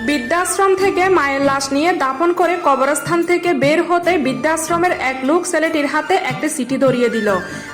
বৃদ্ধাশ্রম থেকে মায়ের লাশ নিয়ে দাফন করে কবরস্থান থেকে বের হতে বৃদ্ধাশ্রমের এক লোক ছেলেটির হাতে একটা চিঠি ধরিয়ে দিল।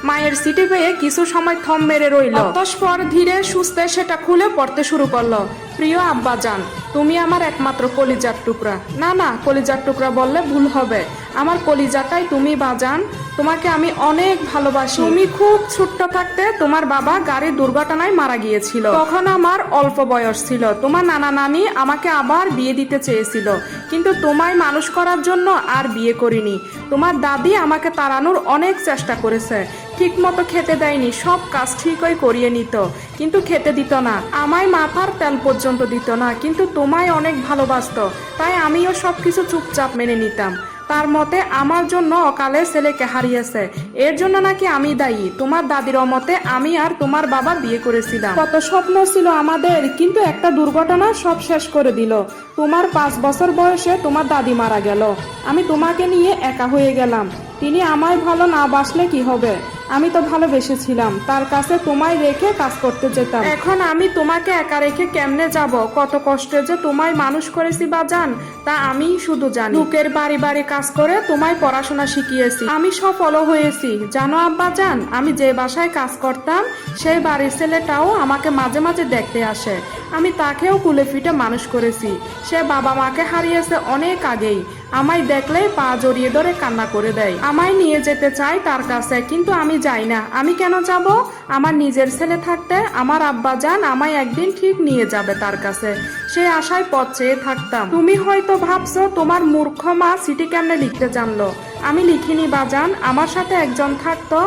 মায়ের চিঠি পেয়ে কিছু সময় থম মেরে রইল, অতঃপর ধীরে সুস্থে সেটা খুলে পড়তে শুরু করলো। প্রিয় আব্বাজান, তুমি আমার একমাত্র কলিজার টুকরা। না না, কলিজার টুকরা বললে ভুল হবে, আমার কলিজাটাই তুমি বাজান। তোমাকে আমি অনেক ভালোবাসি। তুমি খুব ছোট্ট থাকতে তোমার বাবা গাড়ির দুর্ঘটনায় মারা গিয়েছিল। তখন আমার অল্প বয়স ছিল। তোমার নানা নানি আমাকে আবার বিয়ে দিতে চেয়েছিল, কিন্তু তোমায় মানুষ করার জন্য আর বিয়ে করিনি। তোমার দাদি আমাকে তাড়ানোর অনেক চেষ্টা করেছে, ঠিক মতো খেতে দেয়নি, সব কাজ ঠিকই করিয়ে নিত, কিন্তু খেতে দিত না, আমায় মাথার তেল পর্যন্ত দিত না, কিন্তু তোমায় অনেক ভালোবাসতো, তাই আমিও সবকিছু চুপচাপ মেনে নিতাম। তার মতে আমার জন্য অকালে ছেলেকে হারিয়েছে, এর জন্য নাকি আমি দায়ী। তোমার দাদির মতে আমি আর তোমার বাবা বিয়ে করেছিলাম, কত স্বপ্ন ছিল আমাদের, কিন্তু একটা দুর্ঘটনা সব শেষ করে দিল। তোমার 5 বছর বয়সে তোমার দাদি মারা গেল, আমি তোমাকে নিয়ে একা হয়ে গেলাম। তিনি আমায় ভালো না বাসলে কি হবে, আমি তো ভালোবেসেছিলাম, তার কাছে তোমায় রেখে কাজ করতে যেতাম। এখন আমি তোমাকে একা রেখে কেমনে যাব? কত কষ্টে যে তোমায় মানুষ করেছি বাজান, তা আমি শুধু জানি। লোকের বাড়ি বাড়ি কাজ করে তোমায় পড়াশোনা শিখিয়েছি, আমি সফল হয়েছি জানো আব্বাজান। আমি যে বাসায় কাজ করতাম সেই বাড়ির ছেলেটাও আমাকে মাঝে মাঝে দেখতে আসে, আমি তাকেও কুলে ফিটে মানুষ করেছি। সে বাবা মাকে হারিয়েছে অনেক আগেই, আমায় দেখলেই পা জড়িয়ে ধরে কান্না করে দেয়, আমায় নিয়ে যেতে চায় তার কাছে, কিন্তু আমি যাই না। আমি কেন যাব? আমার নিজের ছেলে থাকতে আমার আব্বাজান আমায় একদিন ঠিক নিয়ে যাবে তার কাছে, সেই আশায় পথ চেয়ে থাকতাম। তুমি হয়তো ভাবছো তোমার মূর্খ মা চিঠি কেমনে লিখতে জানলো। আমি লিখিনি বাজান, আমার সাথে একজন থাকতো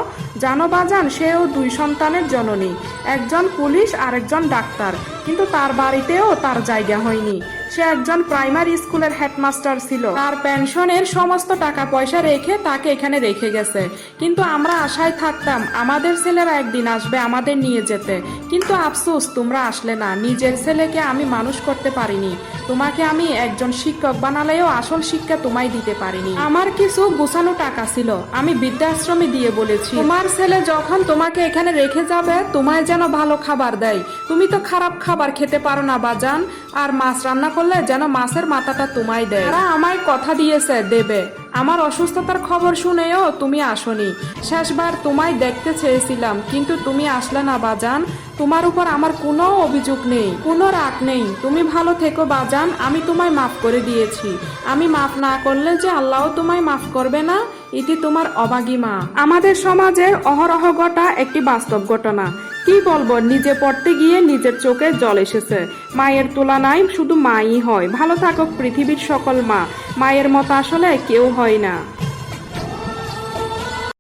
জানো বাজান, সেও 2 সন্তানের জননী, একজন পুলিশ আর একজন ডাক্তার, কিন্তু তার বাড়িতেও তার জায়গা হয়নি। সে একজন প্রাইমারি স্কুলের হেডমাস্টার ছিল, তার পেনশনের সমস্ত টাকা পয়সা রেখে তাকে এখানে রেখে গেছে, কিন্তু আমরা আশায় থাকতাম আমাদের ছেলেরা একদিন আসবে আমাদের নিয়ে যেতে, কিন্তু আফসোস তোমরা আসলে না। নিজের ছেলেকে আমি মানুষ করতে পারিনি, তোমাকে আমি একজন শিক্ষক বানালেও আসল শিক্ষা তোমায় দিতে পারিনি। আমার কিছু গোছানো টাকা ছিল, আমি বৃদ্ধাশ্রমে দিয়ে বলেছি তোমার ছেলে যখন তোমাকে এখানে রেখে যাবে তোমায় যেন ভালো খাবার দেয়। তুমি তো খারাপ খাবার খেতে পারো না বাজান, আর মাছ রান্না করলে যেন মাছের মাথাটা তোমায় দেয়। তারা আমায় কথা দিয়েছে দেবে। আমার অসুস্থতার খবর শুনেও তুমি আসনি। শেষবার তোমায় দেখতে চেয়েছিলাম, কিন্তু তুমি আসলে না বাজান। তোমার উপর আমার কোনো অভিযোগ নেই, কোনো রাগ নেই। তুমি ভালো থেকো বাজান, আমি তোমায় মাফ করে দিয়েছি। আমি মাফ না করলে যে আল্লাহ তোমায় মাফ করবে না, এটি তোমার অভাগী মা। আমাদের সমাজের অহরহ ঘটা একটি বাস্তব ঘটনা। কি বলবো, নিজে পড়তে গিয়ে নিজের চোখে জল এসেছে। মায়ের তুলনায় শুধু মাই হয়। ভালো থাকুক পৃথিবীর সকল মা, মায়ের মতো আসলে কেউ হয় না।